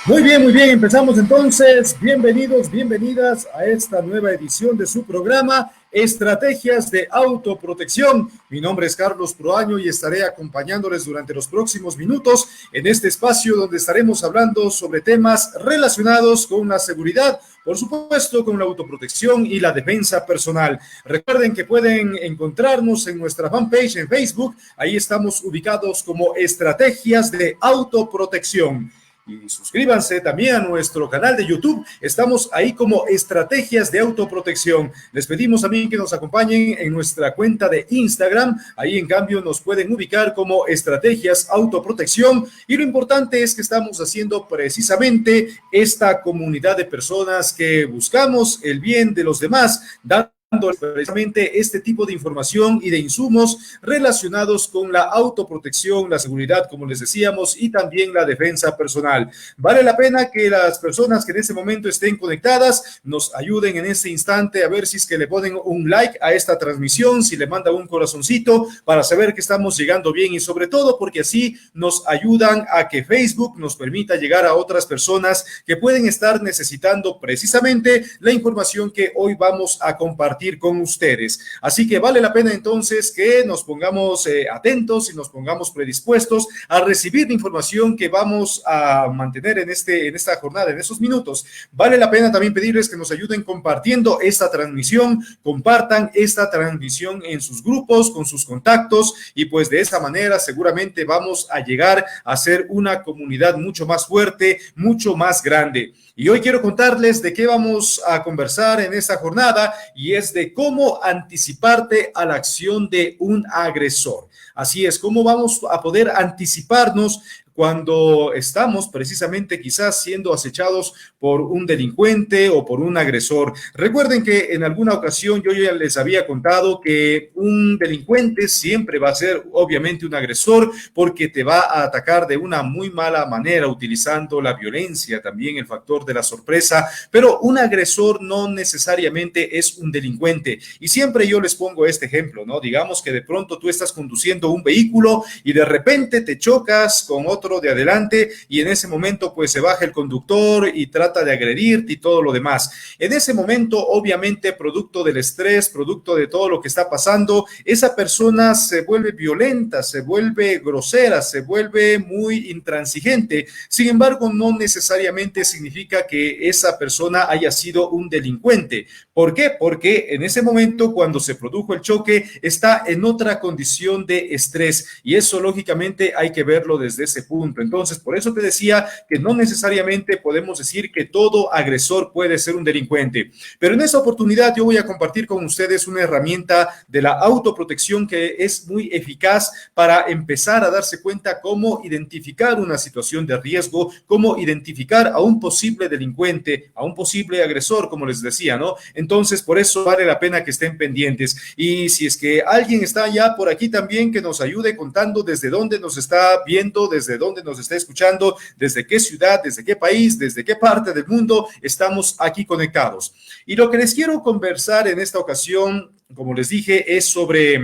Muy bien, empezamos entonces. Bienvenidos, bienvenidas a esta nueva edición de su programa Estrategias de Autoprotección. Mi nombre es Carlos Proaño y estaré acompañándoles durante los próximos minutos en este espacio donde estaremos hablando sobre temas relacionados con la seguridad, por supuesto, con la autoprotección y la defensa personal. Recuerden que pueden encontrarnos en nuestra fanpage en Facebook. Ahí estamos ubicados como Estrategias de Autoprotección. Y suscríbanse también a nuestro canal de YouTube. Estamos ahí como Estrategias de Autoprotección. Les pedimos también que nos acompañen en nuestra cuenta de Instagram. Ahí, en cambio, nos pueden ubicar como Estrategias Autoprotección. Y lo importante es que estamos haciendo precisamente esta comunidad de personas que buscamos el bien de los demás, dando precisamente este tipo de información y de insumos relacionados con la autoprotección, la seguridad, como les decíamos, y también la defensa personal. Vale la pena que las personas que en este momento estén conectadas nos ayuden en este instante a ver si es que le ponen un like a esta transmisión, si le mandan un corazoncito para saber que estamos llegando bien y sobre todo porque así nos ayudan a que Facebook nos permita llegar a otras personas que pueden estar necesitando precisamente la información que hoy vamos a compartir con ustedes. Así que vale la pena entonces que nos pongamos atentos y nos pongamos predispuestos a recibir la información que vamos a mantener en esta jornada, en estos minutos. Vale la pena también pedirles que nos ayuden compartiendo esta transmisión, compartan esta transmisión en sus grupos, con sus contactos, y pues de esa manera seguramente vamos a llegar a ser una comunidad mucho más fuerte, mucho más grande. Y hoy quiero contarles de qué vamos a conversar en esta jornada, y es de cómo anticiparte a la acción de un agresor. Así es, cómo vamos a poder anticiparnos cuando estamos precisamente quizás siendo acechados por un delincuente o por un agresor. Recuerden que en alguna ocasión yo ya les había contado que un delincuente siempre va a ser obviamente un agresor porque te va a atacar de una muy mala manera utilizando la violencia, también el factor de la sorpresa, pero un agresor no necesariamente es un delincuente. Y siempre yo les pongo este ejemplo, ¿no? Digamos que de pronto tú estás conduciendo un vehículo y de repente te chocas con otro de adelante y en ese momento pues se baja el conductor y trata de agredirte y todo lo demás. En ese momento, obviamente, producto del estrés, producto de todo lo que está pasando, esa persona se vuelve violenta, se vuelve grosera, se vuelve muy intransigente. Sin embargo, no necesariamente significa que esa persona haya sido un delincuente. ¿Por qué? Porque en ese momento, cuando se produjo el choque, está en otra condición de estrés y eso lógicamente hay que verlo desde ese punto. Entonces, por eso te decía que no necesariamente podemos decir que todo agresor puede ser un delincuente. Pero en esta oportunidad yo voy a compartir con ustedes una herramienta de la autoprotección que es muy eficaz para empezar a darse cuenta cómo identificar una situación de riesgo, cómo identificar a un posible delincuente, a un posible agresor, como les decía, ¿no? Entonces, por eso vale la pena que estén pendientes. Y si es que alguien está ya por aquí también, que nos ayude contando desde dónde nos está viendo, desde dónde nos está escuchando, desde qué ciudad, desde qué país, desde qué parte del mundo estamos aquí conectados. Y lo que les quiero conversar en esta ocasión, como les dije, es sobre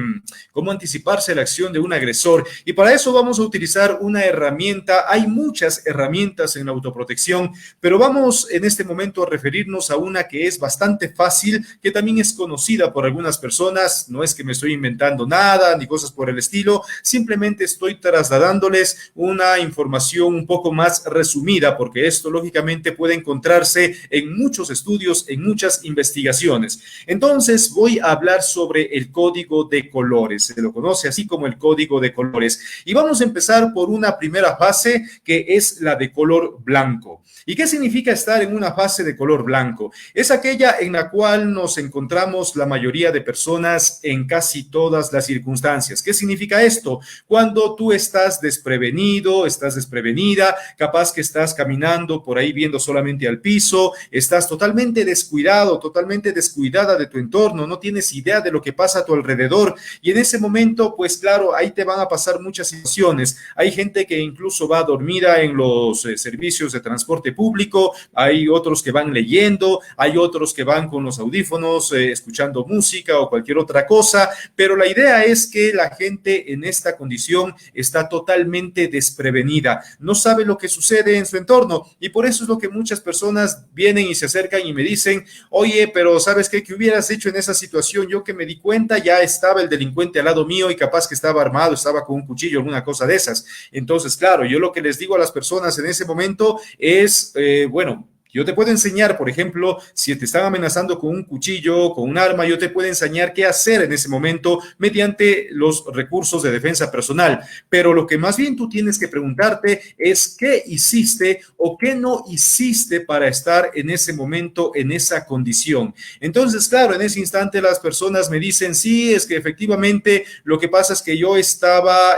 cómo anticiparse a la acción de un agresor. Y para eso vamos a utilizar una herramienta. Hay muchas herramientas en la autoprotección, pero vamos en este momento a referirnos a una que es bastante fácil, que también es conocida por algunas personas. No es que me estoy inventando nada ni cosas por el estilo, simplemente estoy trasladándoles una información un poco más resumida, porque esto lógicamente puede encontrarse en muchos estudios, en muchas investigaciones. Entonces voy a hablar sobre el código de colores. Se lo conoce así como el código de colores. Y vamos a empezar por una primera fase que es la de color blanco. ¿Y qué significa estar en una fase de color blanco? Es aquella en la cual nos encontramos la mayoría de personas en casi todas las circunstancias. ¿Qué significa esto? Cuando tú estás desprevenido, estás desprevenida, capaz que estás caminando por ahí viendo solamente al piso, estás totalmente descuidado, totalmente descuidada de tu entorno, no tienes idea idea de lo que pasa a tu alrededor. Y en ese momento, pues claro, ahí te van a pasar muchas situaciones. Hay gente que incluso va dormida en los servicios de transporte público, hay otros que van leyendo, hay otros que van con los audífonos, escuchando música o cualquier otra cosa, pero la idea es que la gente en esta condición está totalmente desprevenida, no sabe lo que sucede en su entorno, y por eso es lo que muchas personas vienen y se acercan y me dicen: oye, pero ¿sabes qué? ¿Qué hubieras hecho en esa situación? Yo que me di cuenta, ya estaba el delincuente al lado mío y capaz que estaba armado, estaba con un cuchillo, alguna cosa de esas. Entonces, claro, yo lo que les digo a las personas en ese momento es, bueno, yo te puedo enseñar, por ejemplo, si te están amenazando con un cuchillo, con un arma, yo te puedo enseñar qué hacer en ese momento mediante los recursos de defensa personal. Pero lo que más bien tú tienes que preguntarte es qué hiciste o qué no hiciste para estar en ese momento, en esa condición. Entonces, claro, en ese instante las personas me dicen: sí, es que efectivamente lo que pasa es que yo estaba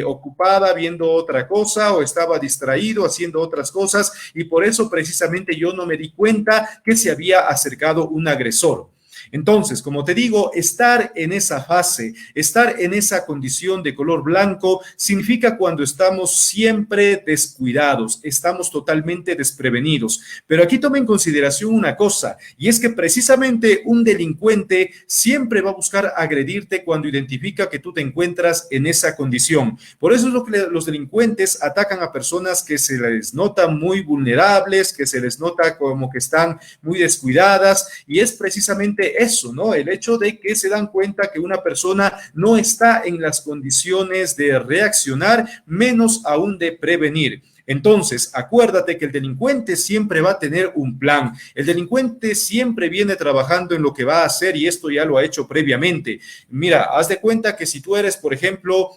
ocupada viendo otra cosa o estaba distraído haciendo otras cosas y por eso precisamente yo no me di cuenta que se había acercado un agresor. Entonces, como te digo, estar en esa fase, estar en esa condición de color blanco, significa cuando estamos siempre descuidados, estamos totalmente desprevenidos. Pero aquí toma en consideración una cosa, y es que precisamente un delincuente siempre va a buscar agredirte cuando identifica que tú te encuentras en esa condición. Por eso es lo que los delincuentes atacan a personas que se les nota muy vulnerables, que se les nota como que están muy descuidadas, y es precisamente eso, ¿no? El hecho de que se dan cuenta que una persona no está en las condiciones de reaccionar, menos aún de prevenir. Entonces, acuérdate que el delincuente siempre va a tener un plan. El delincuente siempre viene trabajando en lo que va a hacer y esto ya lo ha hecho previamente. Mira, haz de cuenta que si tú eres, por ejemplo,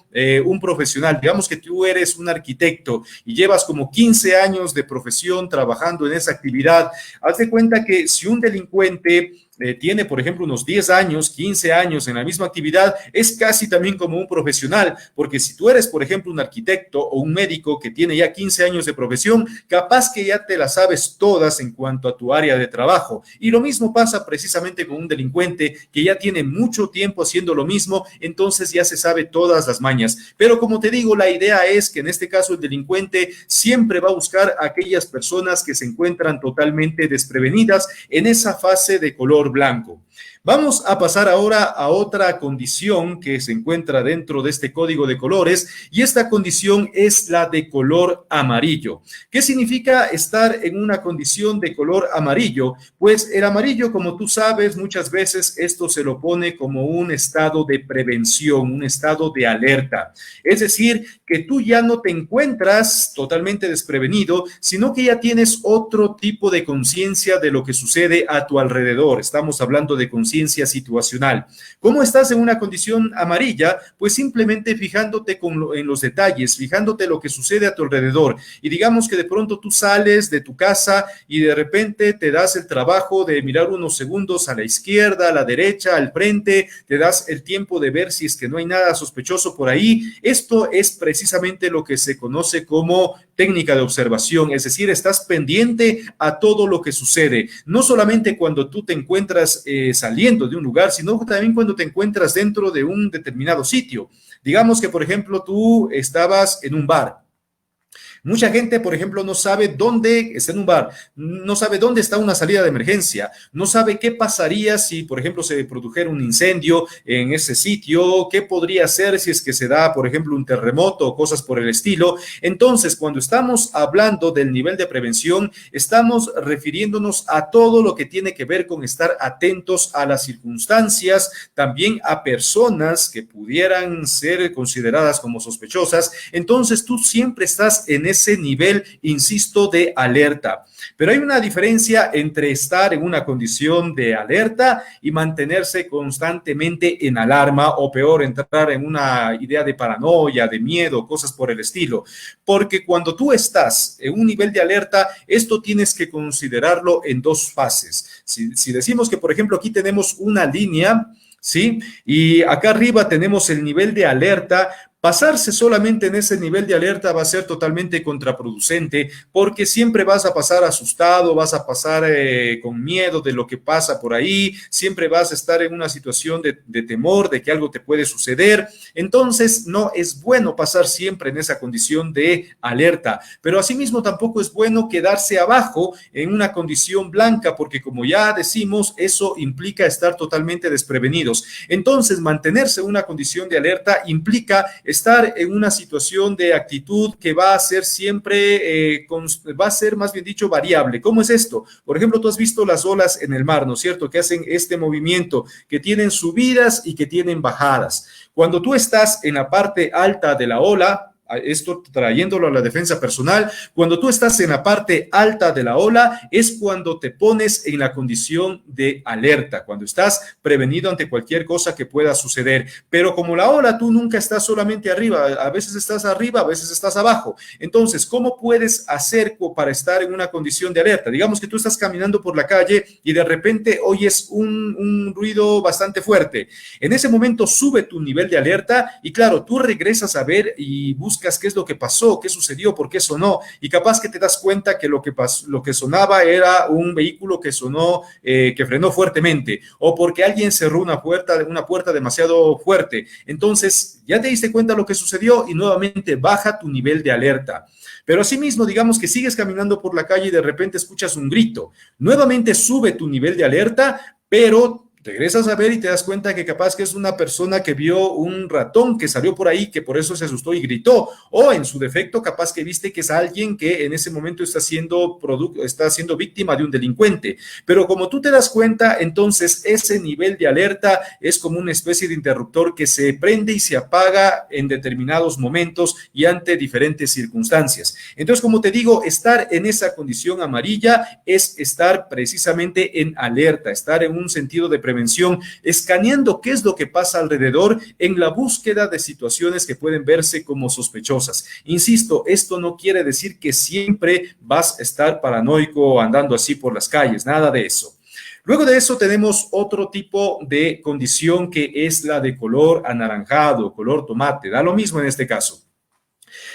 un profesional, digamos que tú eres un arquitecto y llevas como 15 años de profesión trabajando en esa actividad, haz de cuenta que si un delincuente tiene, por ejemplo, unos 10 años, 15 años en la misma actividad, es casi también como un profesional, porque si tú eres, por ejemplo, un arquitecto o un médico que tiene ya 15 años de profesión, capaz que ya te las sabes todas en cuanto a tu área de trabajo. Y lo mismo pasa precisamente con un delincuente que ya tiene mucho tiempo haciendo lo mismo, entonces ya se sabe todas las mañas. Pero como te digo, la idea es que en este caso el delincuente siempre va a buscar a aquellas personas que se encuentran totalmente desprevenidas en esa fase de color blanco. Vamos a pasar ahora a otra condición que se encuentra dentro de este código de colores y esta condición es la de color amarillo. ¿Qué significa estar en una condición de color amarillo? Pues el amarillo, como tú sabes, muchas veces esto se lo pone como un estado de prevención, un estado de alerta. Es decir, que tú ya no te encuentras totalmente desprevenido, sino que ya tienes otro tipo de conciencia de lo que sucede a tu alrededor. Estamos hablando de conciencia situacional. ¿Cómo estás en una condición amarilla? Pues simplemente fijándote en los detalles, fijándote lo que sucede a tu alrededor. Y digamos que de pronto tú sales de tu casa y de repente te das el trabajo de mirar unos segundos a la izquierda, a la derecha, al frente, te das el tiempo de ver si es que no hay nada sospechoso por ahí. Esto es precisamente lo que se conoce como técnica de observación, es decir, estás pendiente a todo lo que sucede, no solamente cuando tú te encuentras saliendo de un lugar, sino también cuando te encuentras dentro de un determinado sitio. Digamos que, por ejemplo, tú estabas en un bar. Mucha gente, por ejemplo, no sabe dónde está en un bar, no sabe dónde está una salida de emergencia, no sabe qué pasaría si, por ejemplo, se produjera un incendio en ese sitio, qué podría hacer si es que se da, por ejemplo, un terremoto o cosas por el estilo. Entonces, cuando estamos hablando del nivel de prevención, estamos refiriéndonos a todo lo que tiene que ver con estar atentos a las circunstancias, también a personas que pudieran ser consideradas como sospechosas. Entonces, tú siempre estás en ese nivel, insisto, de alerta. Pero hay una diferencia entre estar en una condición de alerta y mantenerse constantemente en alarma o peor, entrar en una idea de paranoia, de miedo, cosas por el estilo. Porque cuando tú estás en un nivel de alerta, esto tienes que considerarlo en dos fases. Si decimos que, por ejemplo, aquí tenemos una línea, ¿sí? Y acá arriba tenemos el nivel de alerta, Pasarse solamente en ese nivel de alerta va a ser totalmente contraproducente porque siempre vas a pasar asustado, vas a pasar con miedo de lo que pasa por ahí, siempre vas a estar en una situación de temor de que algo te puede suceder. Entonces, no es bueno pasar siempre en esa condición de alerta, pero asimismo tampoco es bueno quedarse abajo en una condición blanca porque, como ya decimos, eso implica estar totalmente desprevenidos. Entonces, mantenerse en una condición de alerta implica estar en una situación de actitud que va a ser siempre, va a ser más bien dicho variable. ¿Cómo es esto? Por ejemplo, tú has visto las olas en el mar, ¿no es cierto? Que hacen este movimiento, que tienen subidas y que tienen bajadas. Cuando tú estás en la parte alta de la ola, esto trayéndolo a la defensa personal, cuando tú estás en la parte alta de la ola es cuando te pones en la condición de alerta, cuando estás prevenido ante cualquier cosa que pueda suceder. Pero como la ola, tú nunca estás solamente arriba, a veces estás arriba, a veces estás abajo. Entonces, ¿cómo puedes hacer para estar en una condición de alerta? Digamos que tú estás caminando por la calle y de repente oyes un ruido bastante fuerte. En ese momento sube tu nivel de alerta y claro, tú regresas a ver y buscas qué es lo que pasó, qué sucedió, por qué sonó, y capaz que te das cuenta que lo que sonaba era un vehículo que sonó, que frenó fuertemente, o porque alguien cerró una puerta demasiado fuerte. Entonces, ya te diste cuenta de lo que sucedió y nuevamente baja tu nivel de alerta. Pero asimismo, digamos que sigues caminando por la calle y de repente escuchas un grito. Nuevamente sube tu nivel de alerta, pero regresas a ver y te das cuenta que capaz que es una persona que vio un ratón que salió por ahí, que por eso se asustó y gritó, o en su defecto capaz que viste que es alguien que en ese momento está siendo víctima de un delincuente. Pero como tú te das cuenta, entonces ese nivel de alerta es como una especie de interruptor que se prende y se apaga en determinados momentos y ante diferentes circunstancias. Entonces, como te digo, estar en esa condición amarilla es estar precisamente en alerta, estar en un sentido de prevención, escaneando qué es lo que pasa alrededor en la búsqueda de situaciones que pueden verse como sospechosas. Insisto, esto no quiere decir que siempre vas a estar paranoico andando así por las calles, nada de eso. Luego de eso tenemos otro tipo de condición que es la de color anaranjado, color tomate, da lo mismo en este caso.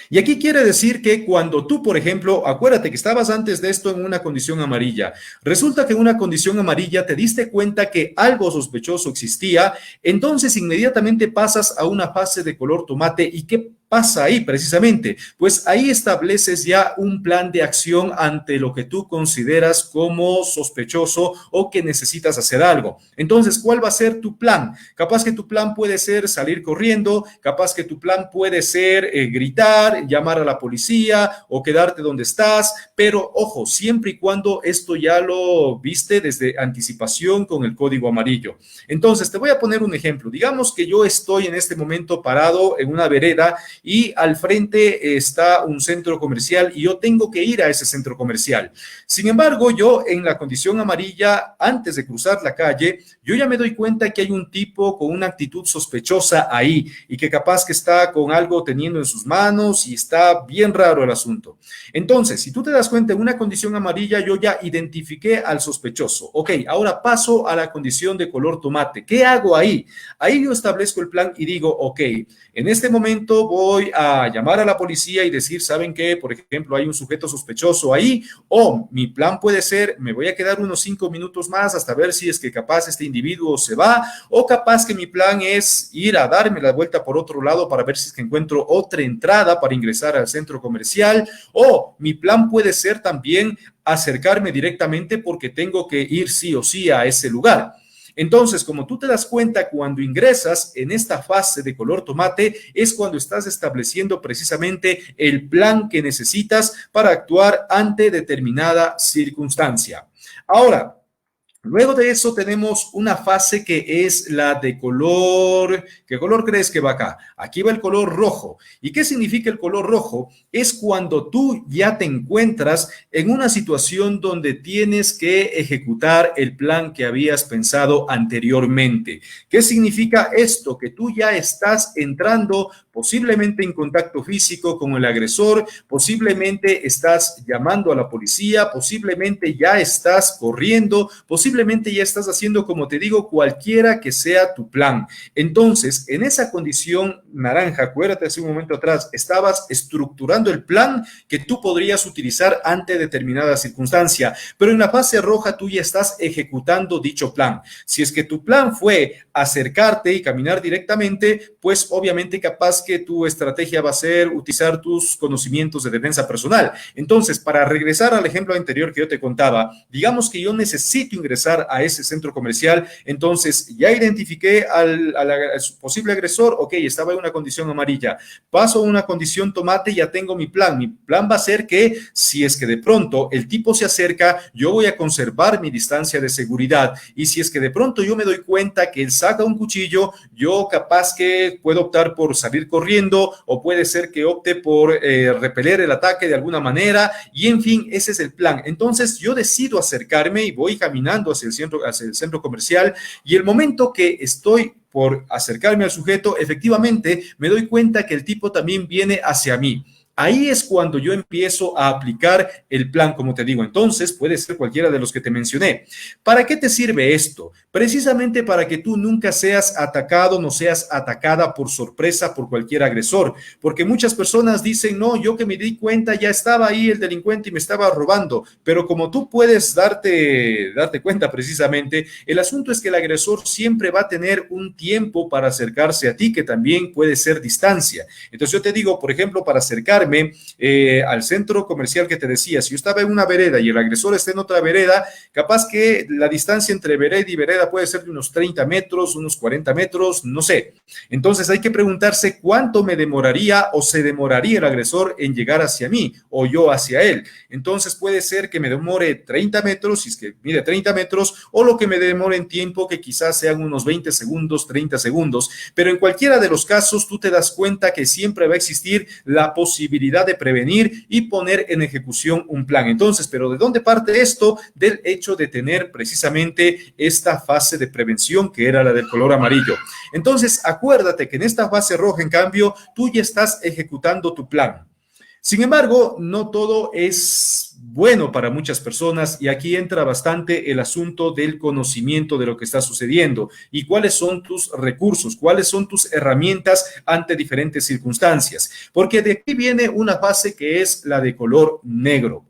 Y aquí quiere decir que cuando tú, por ejemplo, acuérdate que estabas antes de esto en una condición amarilla, resulta que en una condición amarilla te diste cuenta que algo sospechoso existía, entonces inmediatamente pasas a una fase de color tomate. ¿Y qué pasa ahí precisamente? Pues ahí estableces ya un plan de acción ante lo que tú consideras como sospechoso o que necesitas hacer algo. Entonces, ¿cuál va a ser tu plan? Capaz que tu plan puede ser salir corriendo, capaz que tu plan puede ser gritar, llamar a la policía o quedarte donde estás, pero ojo, siempre y cuando esto ya lo viste desde anticipación con el código amarillo. Entonces, te voy a poner un ejemplo. Digamos que yo estoy en este momento parado en una vereda y al frente está un centro comercial y yo tengo que ir a ese centro comercial. Sin embargo, yo en la condición amarilla, antes de cruzar la calle, yo ya me doy cuenta que hay un tipo con una actitud sospechosa ahí y que capaz que está con algo teniendo en sus manos y está bien raro el asunto. Entonces, si tú te das cuenta, en una condición amarilla yo ya identifiqué al sospechoso. Ok, ahora paso a la condición de color tomate. ¿Qué hago ahí? Ahí yo establezco el plan y digo, ok, en este momento voy a llamar a la policía y decir, ¿saben qué? Por ejemplo, hay un sujeto sospechoso ahí, o mi plan puede ser, me voy a quedar unos 5 minutos más hasta ver si es que capaz este individuo se va, o capaz que mi plan es ir a darme la vuelta por otro lado para ver si es que encuentro otra entrada para ingresar al centro comercial, o mi plan puede ser también acercarme directamente porque tengo que ir sí o sí a ese lugar. Entonces, como tú te das cuenta, cuando ingresas en esta fase de color tomate, es cuando estás estableciendo precisamente el plan que necesitas para actuar ante determinada circunstancia. Ahora, luego de eso tenemos una fase que es la de color. ¿Qué color crees que va acá? Aquí va el color rojo. ¿Y qué significa el color rojo? Es cuando tú ya te encuentras en una situación donde tienes que ejecutar el plan que habías pensado anteriormente. ¿Qué significa esto? Que tú ya estás entrando posiblemente en contacto físico con el agresor, posiblemente estás llamando a la policía, posiblemente ya estás corriendo, posiblemente ya estás haciendo, como te digo, cualquiera que sea tu plan. Entonces, en esa condición naranja, acuérdate hace un momento atrás, estabas estructurando el plan que tú podrías utilizar ante determinada circunstancia, pero en la fase roja tú ya estás ejecutando dicho plan. Si es que tu plan fue acercarte y caminar directamente, pues obviamente capaz que tu estrategia va a ser utilizar tus conocimientos de defensa personal. Entonces, para regresar al ejemplo anterior que yo te contaba, digamos que yo necesito ingresar a ese centro comercial, entonces ya identifiqué al posible agresor, ok, estaba en una condición amarilla, paso a una condición tomate, ya tengo mi plan. Mi plan va a ser que si es que de pronto el tipo se acerca, yo voy a conservar mi distancia de seguridad, y si es que de pronto yo me doy cuenta que él saca un cuchillo, yo capaz que puedo optar por salir corriendo, o puede ser que opte por repeler el ataque de alguna manera, y en fin, ese es el plan. Entonces yo decido acercarme y voy caminando hacia el centro comercial, y el momento que estoy por acercarme al sujeto, efectivamente me doy cuenta que el tipo también viene hacia mí. Ahí es cuando yo empiezo a aplicar el plan, como te digo. Entonces, puede ser cualquiera de los que te mencioné. ¿Para qué te sirve esto? Precisamente para que tú nunca seas atacado, no seas atacada por sorpresa por cualquier agresor. Porque muchas personas dicen, no, yo que me di cuenta, ya estaba ahí el delincuente y me estaba robando. Pero como tú puedes darte cuenta precisamente, el asunto es que el agresor siempre va a tener un tiempo para acercarse a ti, que también puede ser distancia. Entonces yo te digo, por ejemplo, para acercarme al centro comercial que te decía, si yo estaba en una vereda y el agresor está en otra vereda, capaz que la distancia entre vereda y vereda puede ser de unos 30 metros, unos 40 metros, no sé. Entonces hay que preguntarse cuánto me demoraría o se demoraría el agresor en llegar hacia mí o yo hacia él. Entonces puede ser que me demore 30 metros, si es que mide 30 metros, o lo que me demore en tiempo, que quizás sean unos 20 segundos, 30 segundos. Pero en cualquiera de los casos, tú te das cuenta que siempre va a existir la posibilidad de prevenir y poner en ejecución un plan. Entonces, ¿pero de dónde parte esto? Del hecho de tener precisamente esta fase de prevención que era la del color amarillo. Entonces, acuérdate que en esta fase roja, en cambio, tú ya estás ejecutando tu plan. Sin embargo, no todo es bueno para muchas personas, y aquí entra bastante el asunto del conocimiento de lo que está sucediendo y cuáles son tus recursos, cuáles son tus herramientas ante diferentes circunstancias. Porque de aquí viene una fase que es la de color negro.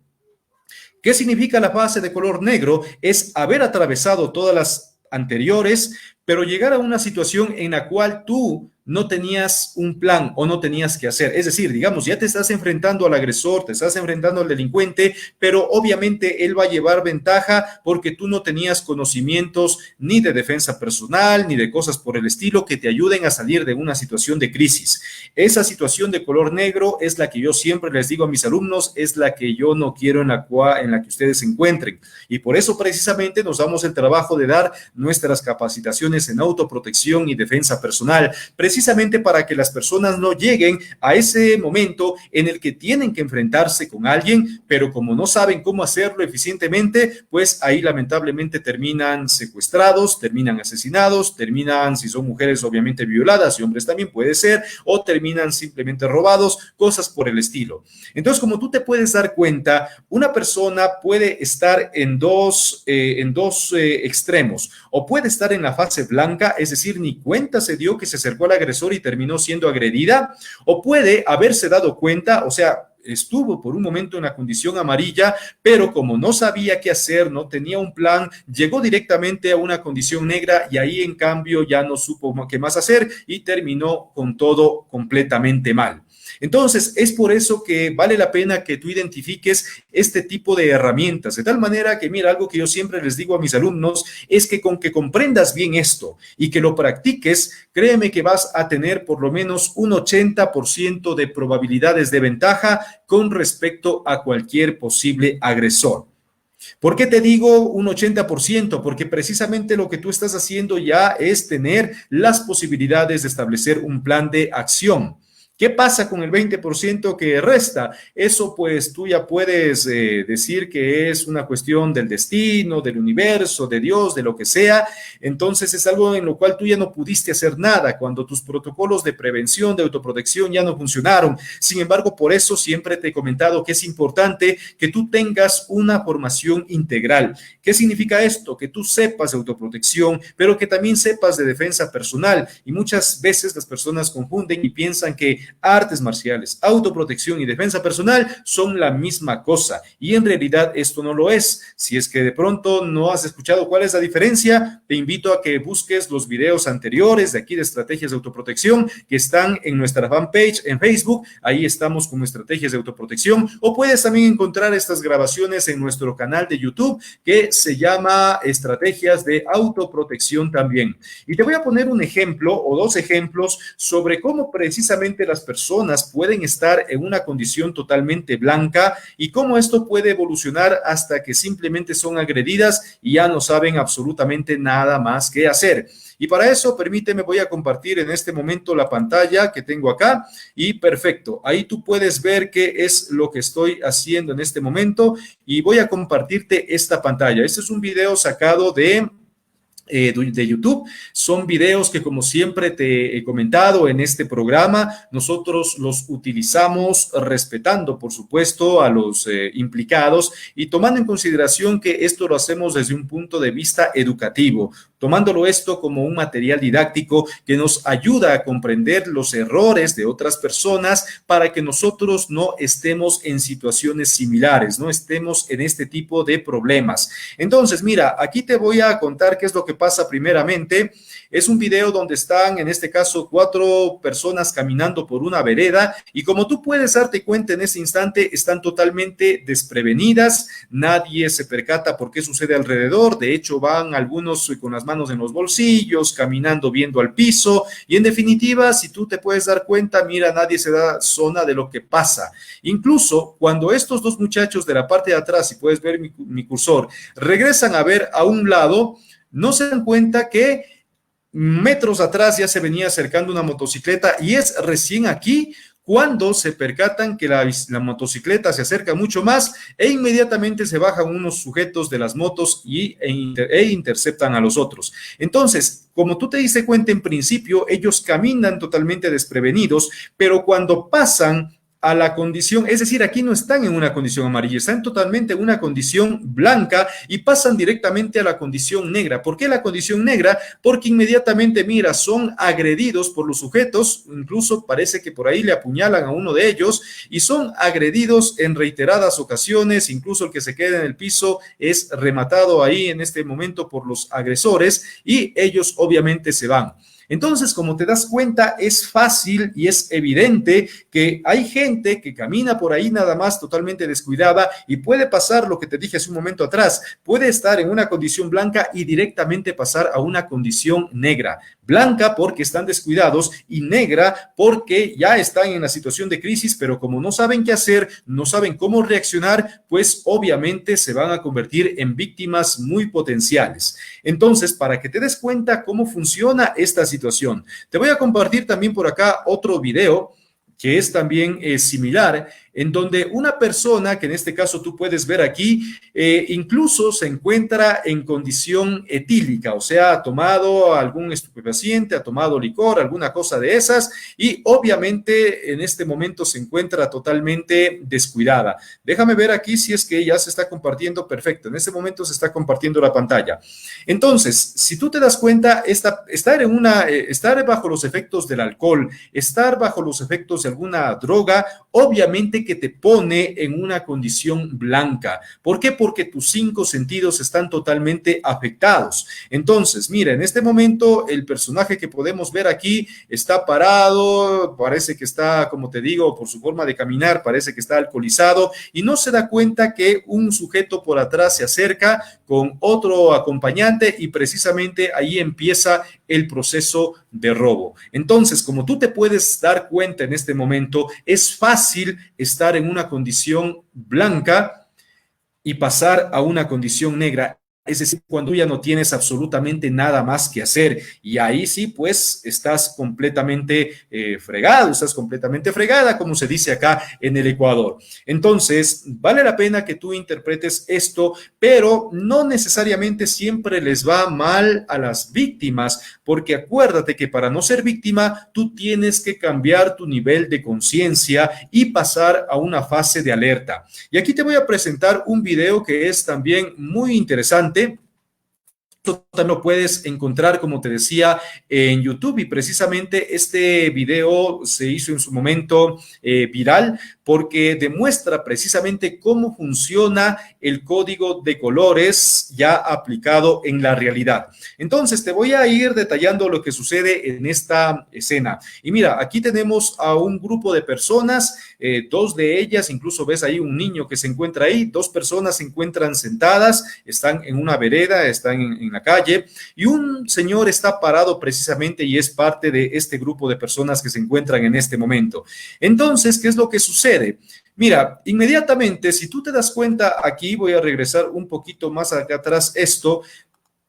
¿Qué significa la fase de color negro? Es haber atravesado todas las anteriores, pero llegar a una situación en la cual tú no tenías un plan o no tenías que hacer. Es decir, digamos, ya te estás enfrentando al agresor, te estás enfrentando al delincuente, pero obviamente él va a llevar ventaja porque tú no tenías conocimientos ni de defensa personal, ni de cosas por el estilo que te ayuden a salir de una situación de crisis. Esa situación de color negro es la que yo siempre les digo a mis alumnos, es la que yo no quiero en la que ustedes se encuentren. Y por eso precisamente nos damos el trabajo de dar nuestras capacitaciones en autoprotección y defensa personal, precisamente para que las personas no lleguen a ese momento en el que tienen que enfrentarse con alguien, pero como no saben cómo hacerlo eficientemente, pues ahí lamentablemente terminan secuestrados, terminan asesinados, terminan, si son mujeres, obviamente violadas, y hombres también puede ser, o terminan simplemente robados, cosas por el estilo. Entonces, como tú te puedes dar cuenta, una persona puede estar en dos extremos, o puede estar en la fase blanca, es decir, ni cuenta se dio que se acercó al agresor y terminó siendo agredida, o puede haberse dado cuenta, o sea, estuvo por un momento en la condición amarilla, pero como no sabía qué hacer, no tenía un plan, llegó directamente a una condición negra, y ahí en cambio ya no supo qué más hacer y terminó con todo completamente mal. Entonces, es por eso que vale la pena que tú identifiques este tipo de herramientas, de tal manera que, mira, algo que yo siempre les digo a mis alumnos es que con que comprendas bien esto y que lo practiques, créeme que vas a tener por lo menos un 80% de probabilidades de ventaja con respecto a cualquier posible agresor. ¿Por qué te digo un 80%? Porque precisamente lo que tú estás haciendo ya es tener las posibilidades de establecer un plan de acción. ¿Qué pasa con el 20% que resta? Eso pues tú ya puedes decir que es una cuestión del destino, del universo, de Dios, de lo que sea. Entonces es algo en lo cual tú ya no pudiste hacer nada cuando tus protocolos de prevención, de autoprotección ya no funcionaron. Sin embargo, por eso siempre te he comentado que es importante que tú tengas una formación integral. ¿Qué significa esto? Que tú sepas de autoprotección, pero que también sepas de defensa personal. Y muchas veces las personas confunden y piensan que artes marciales, autoprotección y defensa personal son la misma cosa, y en realidad esto no lo es. Si es que de pronto no has escuchado cuál es la diferencia, te invito a que busques los videos anteriores de aquí de estrategias de autoprotección que están en nuestra fanpage en Facebook. Ahí estamos como estrategias de autoprotección, o puedes también encontrar estas grabaciones en nuestro canal de YouTube que se llama Estrategias de Autoprotección también. Y te voy a poner un ejemplo o dos ejemplos sobre cómo precisamente las personas pueden estar en una condición totalmente blanca y cómo esto puede evolucionar hasta que simplemente son agredidas y ya no saben absolutamente nada más que hacer. Y para eso, permíteme, voy a compartir en este momento la pantalla que tengo acá y perfecto, ahí tú puedes ver qué es lo que estoy haciendo en este momento y voy a compartirte esta pantalla. Este es un video sacado de YouTube. Son videos que, como siempre te he comentado en este programa, nosotros los utilizamos respetando, por supuesto, a los implicados y tomando en consideración que esto lo hacemos desde un punto de vista educativo, tomándolo esto como un material didáctico que nos ayuda a comprender los errores de otras personas para que nosotros no estemos en situaciones similares, no estemos en este tipo de problemas. Entonces, mira, aquí te voy a contar qué es lo que pasa primeramente. Es un video donde están, en este caso, 4 personas caminando por una vereda y como tú puedes darte cuenta en ese instante, están totalmente desprevenidas, nadie se percata por qué sucede alrededor, de hecho van algunos con las manos en los bolsillos, caminando viendo al piso y en definitiva, si tú te puedes dar cuenta, mira, nadie se da zona de lo que pasa. Incluso cuando estos dos muchachos de la parte de atrás, si puedes ver mi cursor, regresan a ver a un lado, no se dan cuenta que metros atrás ya se venía acercando una motocicleta y es recién aquí cuando se percatan que la motocicleta se acerca mucho más e inmediatamente se bajan unos sujetos de las motos e interceptan a los otros. Entonces, como tú te diste cuenta en principio, ellos caminan totalmente desprevenidos, pero cuando pasan a la condición, es decir, aquí no están en una condición amarilla, están totalmente en una condición blanca y pasan directamente a la condición negra. ¿Por qué la condición negra? Porque inmediatamente, mira, son agredidos por los sujetos, incluso parece que por ahí le apuñalan a uno de ellos y son agredidos en reiteradas ocasiones, incluso el que se queda en el piso es rematado ahí en este momento por los agresores y ellos obviamente se van. Entonces, como te das cuenta, es fácil y es evidente que hay gente que camina por ahí nada más totalmente descuidada y puede pasar lo que te dije hace un momento atrás, puede estar en una condición blanca y directamente pasar a una condición negra. Blanca porque están descuidados y negra porque ya están en la situación de crisis, pero como no saben qué hacer, no saben cómo reaccionar, pues obviamente se van a convertir en víctimas muy potenciales. Entonces, para que te des cuenta cómo funciona esta situación, te voy a compartir también por acá otro video que es también similar, en donde una persona, que en este caso tú puedes ver aquí, incluso se encuentra en condición etílica, o sea, ha tomado algún estupefaciente, ha tomado licor, alguna cosa de esas, y obviamente en este momento se encuentra totalmente descuidada. Déjame ver aquí si es que ya se está compartiendo. Perfecto, en este momento se está compartiendo la pantalla. Entonces, si tú te das cuenta, estar bajo los efectos del alcohol, estar bajo los efectos de alguna droga, obviamente que te pone en una condición blanca. ¿Por qué? Porque tus 5 sentidos están totalmente afectados. Entonces, mira, en este momento el personaje que podemos ver aquí está parado, parece que está, como te digo, por su forma de caminar, parece que está alcoholizado y no se da cuenta que un sujeto por atrás se acerca con otro acompañante y precisamente ahí empieza el proceso de robo. Entonces, como tú te puedes dar cuenta en este momento, es fácil estar en una condición blanca y pasar a una condición negra. es decir, cuando ya no tienes absolutamente nada más que hacer, y ahí sí, pues estás completamente fregado, estás completamente fregada, como se dice acá en el Ecuador. Entonces, vale la pena que tú interpretes esto, pero no necesariamente siempre les va mal a las víctimas, porque acuérdate que para no ser víctima, tú tienes que cambiar tu nivel de conciencia y pasar a una fase de alerta. Y aquí te voy a presentar un video que es también muy interesante. Esto también lo puedes encontrar, como te decía, en YouTube, y precisamente este video se hizo en su momento viral porque demuestra precisamente cómo funciona el código de colores ya aplicado en la realidad. Entonces, te voy a ir detallando lo que sucede en esta escena. Y mira, aquí tenemos a un grupo de personas, dos de ellas, incluso ves ahí un niño que se encuentra ahí, dos personas se encuentran sentadas, están en una vereda, están en la calle, y un señor está parado precisamente y es parte de este grupo de personas que se encuentran en este momento. Entonces, ¿qué es lo que sucede? Mira, inmediatamente, si tú te das cuenta, aquí voy a regresar un poquito más acá atrás esto,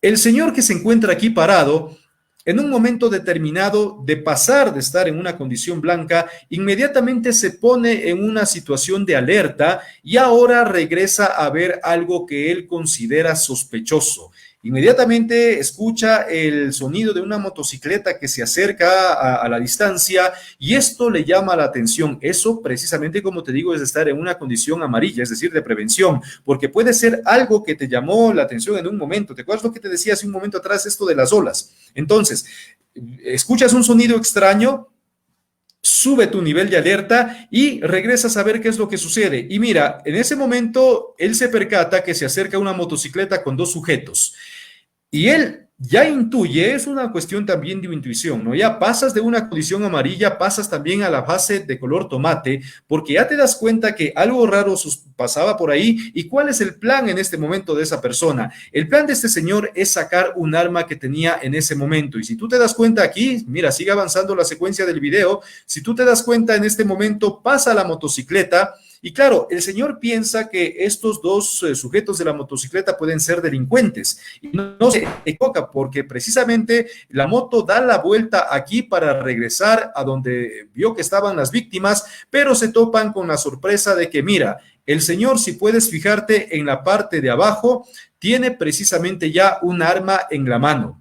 el señor que se encuentra aquí parado, en un momento determinado de pasar de estar en una condición blanca, inmediatamente se pone en una situación de alerta y ahora regresa a ver algo que él considera sospechoso. Inmediatamente escucha el sonido de una motocicleta que se acerca a la distancia y esto le llama la atención. Eso precisamente, como te digo, es estar en una condición amarilla, es decir, de prevención, porque puede ser algo que te llamó la atención en un momento. ¿Te acuerdas lo que te decía hace un momento atrás, esto de las olas? Entonces, escuchas un sonido extraño, sube tu nivel de alerta y regresas a ver qué es lo que sucede. Y mira, en ese momento él se percata que se acerca una motocicleta con dos sujetos. Y él ya intuye, es una cuestión también de intuición, ¿no? Ya pasas de una condición amarilla, pasas también a la fase de color tomate, porque ya te das cuenta que algo raro pasaba por ahí. ¿Y cuál es el plan en este momento de esa persona? El plan de este señor es sacar un arma que tenía en ese momento. Y si tú te das cuenta aquí, mira, sigue avanzando la secuencia del video. Si tú te das cuenta, en este momento pasa la motocicleta. Y claro, el señor piensa que estos dos sujetos de la motocicleta pueden ser delincuentes. Y no se equivoca porque precisamente la moto da la vuelta aquí para regresar a donde vio que estaban las víctimas, pero se topan con la sorpresa de que, mira, el señor, si puedes fijarte en la parte de abajo, tiene precisamente ya un arma en la mano.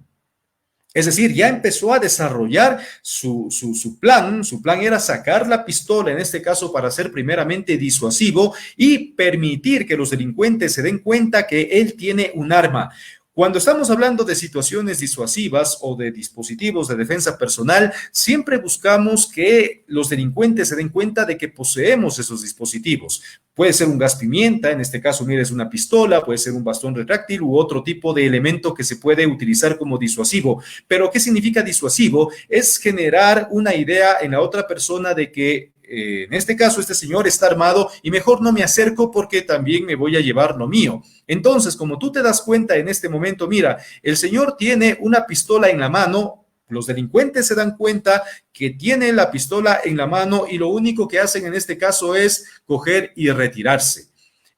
Es decir, ya empezó a desarrollar su plan. Su plan era sacar la pistola, en este caso para ser primeramente disuasivo y permitir que los delincuentes se den cuenta que él tiene un arma. Cuando estamos hablando de situaciones disuasivas o de dispositivos de defensa personal, siempre buscamos que los delincuentes se den cuenta de que poseemos esos dispositivos. Puede ser un gas pimienta, en este caso, mira, es una pistola, puede ser un bastón retráctil u otro tipo de elemento que se puede utilizar como disuasivo. Pero, ¿qué significa disuasivo? Es generar una idea en la otra persona de que en este caso, este señor está armado y mejor no me acerco porque también me voy a llevar lo mío. Entonces, como tú te das cuenta en este momento, mira, el señor tiene una pistola en la mano. Los delincuentes se dan cuenta que tiene la pistola en la mano y lo único que hacen en este caso es coger y retirarse.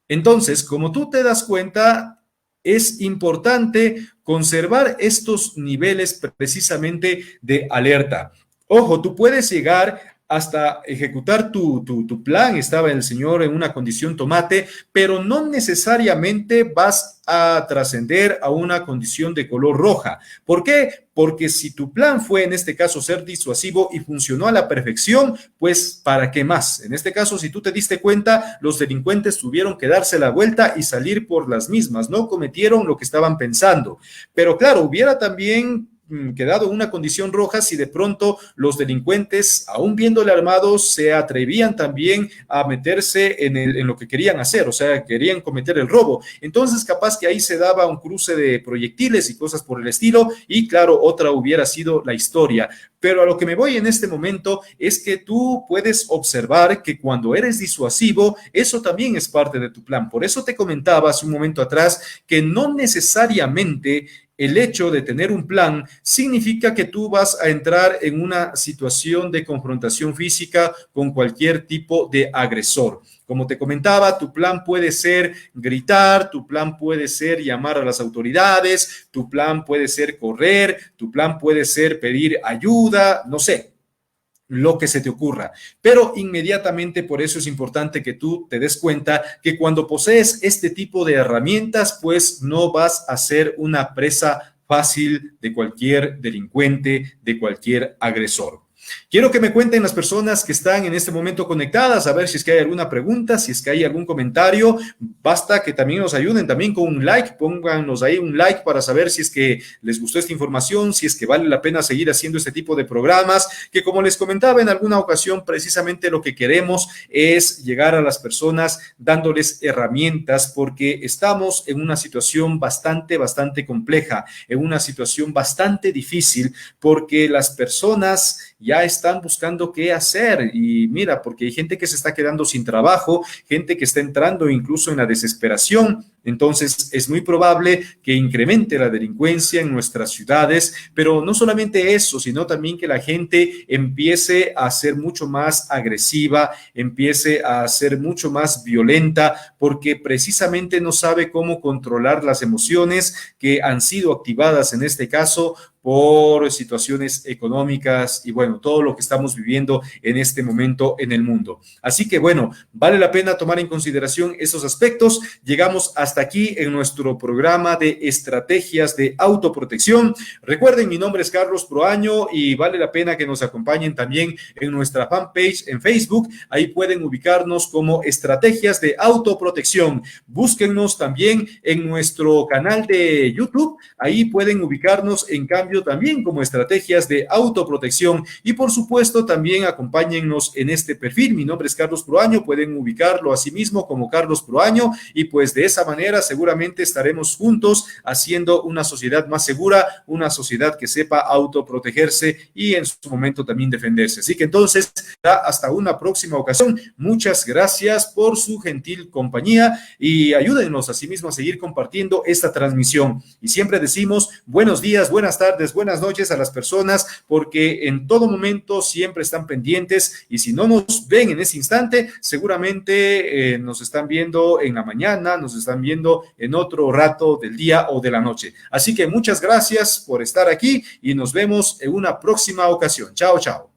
Entonces, como tú te das cuenta, es importante conservar estos niveles precisamente de alerta. Ojo, tú puedes llegar hasta ejecutar tu plan. Estaba el señor en una condición tomate, pero no necesariamente vas a trascender a una condición de color roja. ¿Por qué? Porque si tu plan fue en este caso ser disuasivo y funcionó a la perfección, pues ¿para qué más? En este caso, si tú te diste cuenta, los delincuentes tuvieron que darse la vuelta y salir por las mismas, no cometieron lo que estaban pensando. Pero claro, hubiera también quedado en una condición roja si de pronto los delincuentes, aún viéndole armados, se atrevían también a meterse en lo que querían hacer, o sea, querían cometer el robo. Entonces, capaz que ahí se daba un cruce de proyectiles y cosas por el estilo, y claro, otra hubiera sido la historia. Pero a lo que me voy en este momento es que tú puedes observar que cuando eres disuasivo, eso también es parte de tu plan. Por eso te comentaba hace un momento atrás que no necesariamente el hecho de tener un plan significa que tú vas a entrar en una situación de confrontación física con cualquier tipo de agresor. Como te comentaba, tu plan puede ser gritar, tu plan puede ser llamar a las autoridades, tu plan puede ser correr, tu plan puede ser pedir ayuda, no sé, lo que se te ocurra. Pero inmediatamente por eso es importante que tú te des cuenta que cuando posees este tipo de herramientas, pues no vas a ser una presa fácil de cualquier delincuente, de cualquier agresor. Quiero que me cuenten las personas que están en este momento conectadas, a ver si es que hay alguna pregunta, si es que hay algún comentario. Basta que también nos ayuden también con un like, pónganos ahí un like para saber si es que les gustó esta información, si es que vale la pena seguir haciendo este tipo de programas, que como les comentaba en alguna ocasión, precisamente lo que queremos es llegar a las personas dándoles herramientas, porque estamos en una situación bastante compleja, en una situación bastante difícil, porque las personas ya están buscando qué hacer y mira, porque hay gente que se está quedando sin trabajo, gente que está entrando incluso en la desesperación. Entonces es muy probable que incremente la delincuencia en nuestras ciudades, pero no solamente eso, sino también que la gente empiece a ser mucho más agresiva, empiece a ser mucho más violenta, porque precisamente no sabe cómo controlar las emociones que han sido activadas en este caso por situaciones económicas y bueno, todo lo que estamos viviendo en este momento en el mundo. Así que bueno, vale la pena tomar en consideración esos aspectos. Llegamos hasta aquí en nuestro programa de estrategias de autoprotección. Recuerden, mi nombre es Carlos Proaño y vale la pena que nos acompañen también en nuestra fanpage en Facebook. Ahí pueden ubicarnos como estrategias de autoprotección. Búsquennos también en nuestro canal de YouTube. Ahí pueden ubicarnos en cambio también como estrategias de autoprotección y por supuesto también acompáñennos en este perfil. Mi nombre es Carlos Proaño, pueden ubicarlo a sí mismo como Carlos Proaño y pues de esa manera seguramente estaremos juntos haciendo una sociedad más segura, una sociedad que sepa autoprotegerse y en su momento también defenderse. Así que entonces hasta una próxima ocasión. Muchas gracias por su gentil compañía y ayúdennos a sí mismo a seguir compartiendo esta transmisión. Y siempre decimos buenos días, buenas tardes, buenas noches a las personas, porque en todo momento siempre están pendientes y si no nos ven en ese instante, seguramente nos están viendo en la mañana, nos están viendo en otro rato del día o de la noche. Así que muchas gracias por estar aquí y nos vemos en una próxima ocasión. Chao, chao.